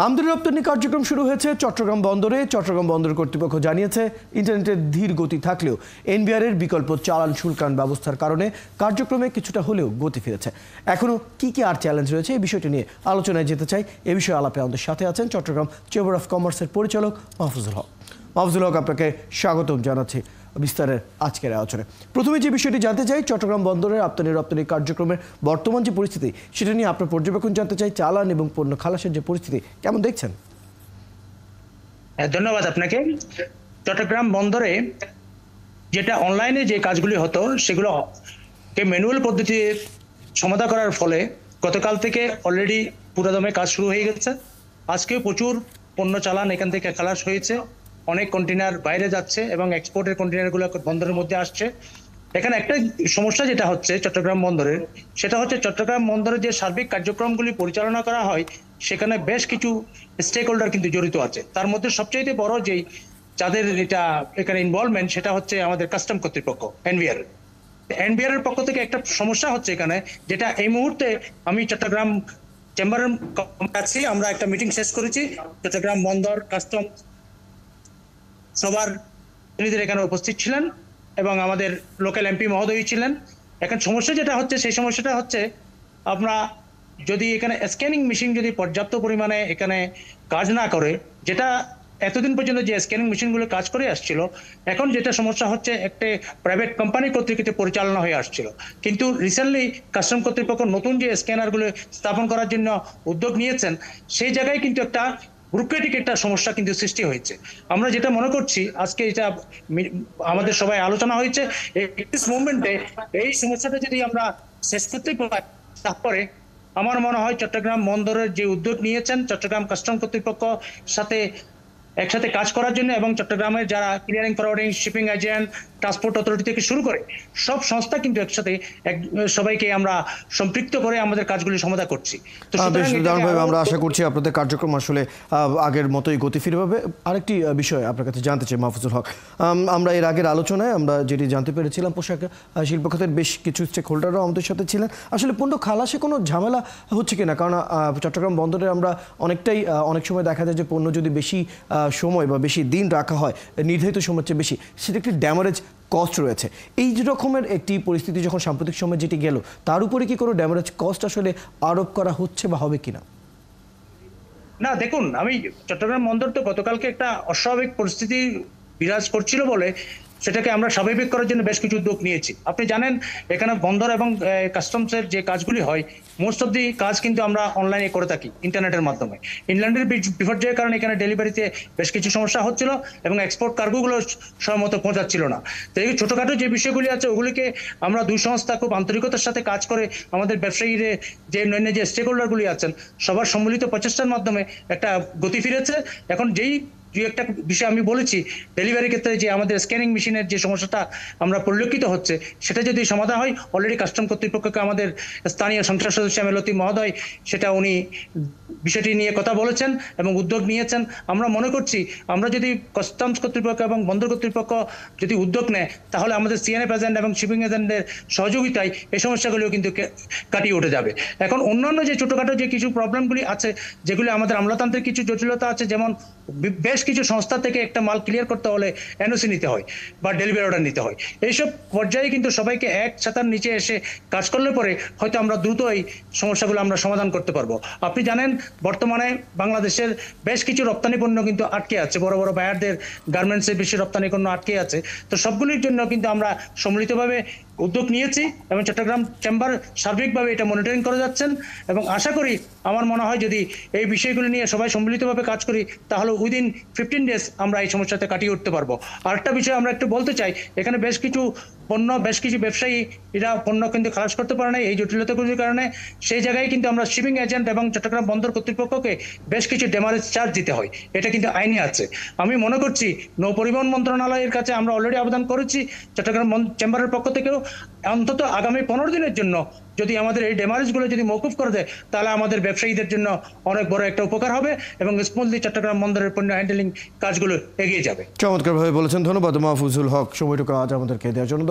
আমদানি রপ্তানি কার্যক্রম শুরু হয়েছে চট্টগ্রাম বন্দরে। চট্টগ্রাম বন্দর কর্তৃপক্ষ জানিয়েছে, ইন্টারনেটের ধীর গতি থাকলেও এনবিআরের বিকল্প চালান শুল্কায়ন ব্যবস্থার কারণে কার্যক্রমে কিছুটা হলেও গতি ফিরেছে। এখনও কি আর চ্যালেঞ্জ রয়েছে এই বিষয়টি নিয়ে আলোচনায় যেতে চাই। এ বিষয়ে আলাপে আমাদের সাথে আছেন চট্টগ্রাম চেম্বার অফ কমার্সের পরিচালক মাহফুজুল হক। মাহফুজুল হক, আপনাকে স্বাগতম জানাচ্ছি বিস্তারের আজকের আলোচনায়। প্রথমে যে বিষয়টি জানতে চাই, চট্টগ্রাম বন্দরের আমদানি রপ্তানি কার্যক্রমের বর্তমান যে পরিস্থিতি সেটা নিয়ে আপনার পর্যবেক্ষণ জানতে চাই। চালান এবং পণ্য খালাসের যে পরিস্থিতি কেমন দেখছেন? ধন্যবাদ আপনাকে। চট্টগ্রাম বন্দরে যেটা অনলাইনে যে কাজগুলি হতো সেগুলোকে ম্যানুয়াল পদ্ধতিতে সমাধা করার ফলে গতকাল থেকে অলরেডি পুরোদমে কাজ শুরু হয়ে গেছে। আজকেও প্রচুর পণ্য চালান এখান থেকে খালাস হয়েছে। অনেক কন্টেনার বাইরে যাচ্ছে এবং এক্সপোর্টের কন্টেনারগুলো বন্দরের মধ্যে আসছে। এখানে একটা সমস্যা যেটা হচ্ছে চট্টগ্রাম বন্দরের, সেটা হচ্ছে চট্টগ্রাম বন্দরের যে সার্বিক কার্যক্রমগুলি পরিচালনা করা হয় সেখানে বেশ কিছু স্টেক হোল্ডার কিন্তু জড়িত আছে। তার মধ্যে সবচেয়ে বড় যেই যাদের এটা এখানে ইনভলভমেন্ট সেটা হচ্ছে আমাদের কাস্টম কর্তৃপক্ষ এনবিআর। এনবিআর এর পক্ষ থেকে একটা সমস্যা হচ্ছে এখানে, যেটা এই মুহূর্তে আমি চট্টগ্রাম চেম্বারের কাছে আমরা একটা মিটিং শেষ করেছি। চট্টগ্রাম বন্দর কাস্টম সবার প্রতিনিধিরা এখানে উপস্থিত ছিলেন এবং আমাদের লোকাল এমপি মহোদয় ছিলেন। এখন সমস্যা যেটা হচ্ছে সেই সমস্যাটা হচ্ছে, আমরা যদি এখানে স্ক্যানিং মেশিন যদি পর্যাপ্ত পরিমাণে এখানে কাজ না করে, যেটা এতদিন পর্যন্ত যে স্ক্যানিং মেশিনগুলো কাজ করে আসছিল, এখন যেটা সমস্যা হচ্ছে একটা প্রাইভেট কোম্পানি কর্তৃক পরিচালনা হয়ে আসছিল। কিন্তু রিসেন্টলি কাস্টম কর্তৃপক্ষ নতুন যে স্ক্যানারগুলো স্থাপন করার জন্য উদ্যোগ নিয়েছেন, সেই জায়গায় কিন্তু একটা ব্যুরোক্রেটিক একটা সমস্যা কিন্তু সৃষ্টি হয়েছে। আমরা যেটা মনে করছি, আজকে এটা আমাদের সবাই আলোচনা হয়েছে, এই মুভমেন্টে এই সমস্যাটা যদি আমরা শেষ করতে পারি, তারপরে আমার মনে হয় চট্টগ্রাম বন্দরের যে উদ্যোগ নিয়েছেন চট্টগ্রাম কাস্টম কর্তৃপক্ষ সাথে একসাথে কাজ করার জন্য, এবং চট্টগ্রামের যারা clearing forwarding shipping agent transport authority থেকে শুরু করে সব সংস্থা কিন্তু একসাথে সবাইকে আমরা সম্পৃক্ত করে আমাদের কাজগুলি সমাধান করছি। তো আমরা আশা করছি আপনাদের কার্যক্রম আসলে আগের মতোই গতি ফিরে পাবে। আরেকটি বিষয় আপনার কাছে জানতে চাই মাহফুজুল হক, আমরা এর আগের আলোচনায় আমরা যেটি জানতে পেরেছিলাম, পোশাক শিল্প খাতের বেশ কিছু স্টেক হোল্ডাররাও আমাদের সাথে ছিলেন। আসলে পণ্য খালাসে কোনো ঝামেলা হচ্ছে কিনা? কারণ চট্টগ্রাম বন্দরে আমরা অনেক সময় দেখা যায় যে পণ্য যদি বেশি সময় বা বেশি দিন রাখা হয়, নির্ধারিত সময়ের চেয়ে বেশি, সেটা একটি ড্যামারেজ কস্ট রয়েছে। এই রকমের একটি পরিস্থিতি যখন সাম্প্রতিক সময় যেটি গেল, তার উপরে কি কোনো ড্যামারেজ কস্ট আসলে আরোপ করা হচ্ছে বা হবে কিনা? না, দেখুন, আমি চট্টগ্রাম বন্দর তো গতকালকে একটা অস্বাভাবিক পরিস্থিতি বিরাজ করছিল বলে সেটাকে আমরা স্বাভাবিক করার জন্য বেশ কিছু উদ্যোগ নিয়েছি। আপনি জানেন এখানে বন্দর এবং কাস্টমসের যে কাজগুলি হয়, মোস্ট অফ দি কাজ কিন্তু আমরা অনলাইনে করে থাকি ইন্টারনেটের মাধ্যমে। ইংল্যান্ডের বিপর্যয়ের কারণে এখানে ডেলিভারিতে বেশ কিছু সমস্যা হচ্ছিল এবং এক্সপোর্ট কার্গোগুলো সময় মতো পৌঁছাচ্ছিল না। তো এই ছোটখাটো যে বিষয়গুলি আছে ওগুলিকে আমরা দুই সংস্থা খুব আন্তরিকতার সাথে কাজ করে আমাদের ব্যবসায়ীদের যে অন্যান্য যে স্টেক হোল্ডারগুলি আছেন সবার সম্মিলিত প্রচেষ্টার মাধ্যমে একটা গতি ফিরেছে। এখন যেই দুই একটা বিষয় আমি বলেছি, ডেলিভারি ক্ষেত্রে যে আমাদের স্ক্যানিং মেশিনের যে সমস্যাটা আমরা পরিলক্ষিত হচ্ছে, সেটা যদি সমাধান হয়, অলরেডি কাস্টম কর্তৃপক্ষকে আমাদের স্থানীয় সংসদ সদস্য মেলতি মহোদয় সেটা উনি বিষয়টি নিয়ে কথা বলেছেন এবং উদ্যোগ নিয়েছেন। আমরা মনে করছি আমরা যদি কাস্টমস কর্তৃপক্ষ এবং বন্দর কর্তৃপক্ষ যদি উদ্যোগ নেয়, তাহলে আমাদের সিএনএফ এজেন্ট এবং শিপিং এজেন্টের সহযোগিতায় এই সমস্যাগুলিও কিন্তু কাটিয়ে উঠে যাবে। এখন অন্যান্য যে ছোটখাটো যে কিছু প্রবলেমগুলি আছে, যেগুলি আমাদের আমলাতান্ত্রিক কিছু জটিলতা আছে, যেমন বেশ কিছু সংস্থা থেকে একটা মাল ক্লিয়ার করতে হলে এনওসি নিতে হয় বা ডেলিভারি অর্ডার নিতে হয়, এইসব পর্যায়ে কিন্তু সবাইকে এক ছাতার নিচে এসে কাজ করলে পরে হয়তো আমরা দ্রুত এই সমস্যাগুলো আমরা সমাধান করতে পারবো। আপনি জানেন বর্তমানে বাংলাদেশের বেশ কিছু রপ্তানি পণ্য কিন্তু আটকে আছে, বড় বড় বায়ারদের গার্মেন্টসের বেশি রপ্তানি পণ্য আটকে আছে। তো সবগুলির জন্য কিন্তু আমরা সম্মিলিতভাবে উদ্যোগ নিয়েছি এবং চট্টগ্রাম চেম্বার সার্বিকভাবে এটা মনিটরিং করে যাচ্ছেন এবং আশা করি, আমার মনে হয় যদি এই বিষয়গুলো নিয়ে সবাই সম্মিলিতভাবে কাজ করি, তাহলে উইদিন 15 ডেজ আমরা এই সমস্যাতে কাটিয়ে উঠতে পারবো। আরেকটা বিষয় আমরা একটু বলতে চাই, এখানে বেশ কিছু ব্যবসায়ী এরা পণ্য কিন্তু খালাস করতে পারে না এই জটিলতাগুলির কারণে। সেই জায়গায় কিন্তু আমরা শিপিং এজেন্ট এবং চট্টগ্রাম বন্দর কর্তৃপক্ষকে বেশ কিছু ড্যামারেজ চার্জ দিতে হয়, এটা কিন্তু আইনে আছে। আমি মনে করছি নৌ পরিবহন মন্ত্রণালয়ের কাছে আমরা অলরেডি আবেদন করেছি, চট্টগ্রাম চেম্বারের পক্ষ থেকেও অন্তত আগামী 15 দিনের জন্য যদি আমাদের এই ড্যামারেজগুলো যদি মওকুফ করে দেয়, তাহলে আমাদের ব্যবসায়ীদের জন্য অনেক বড় একটা উপকার হবে এবং স্মুথলি চট্টগ্রাম বন্দরের পণ্য হ্যান্ডেলিং কাজগুলো এগিয়ে যাবে। চমৎকারভাবে বলেছেন, ধন্যবাদ মাহফুজুল হক সময়টুকু আজ আমাদেরকে দেওয়ার জন্য।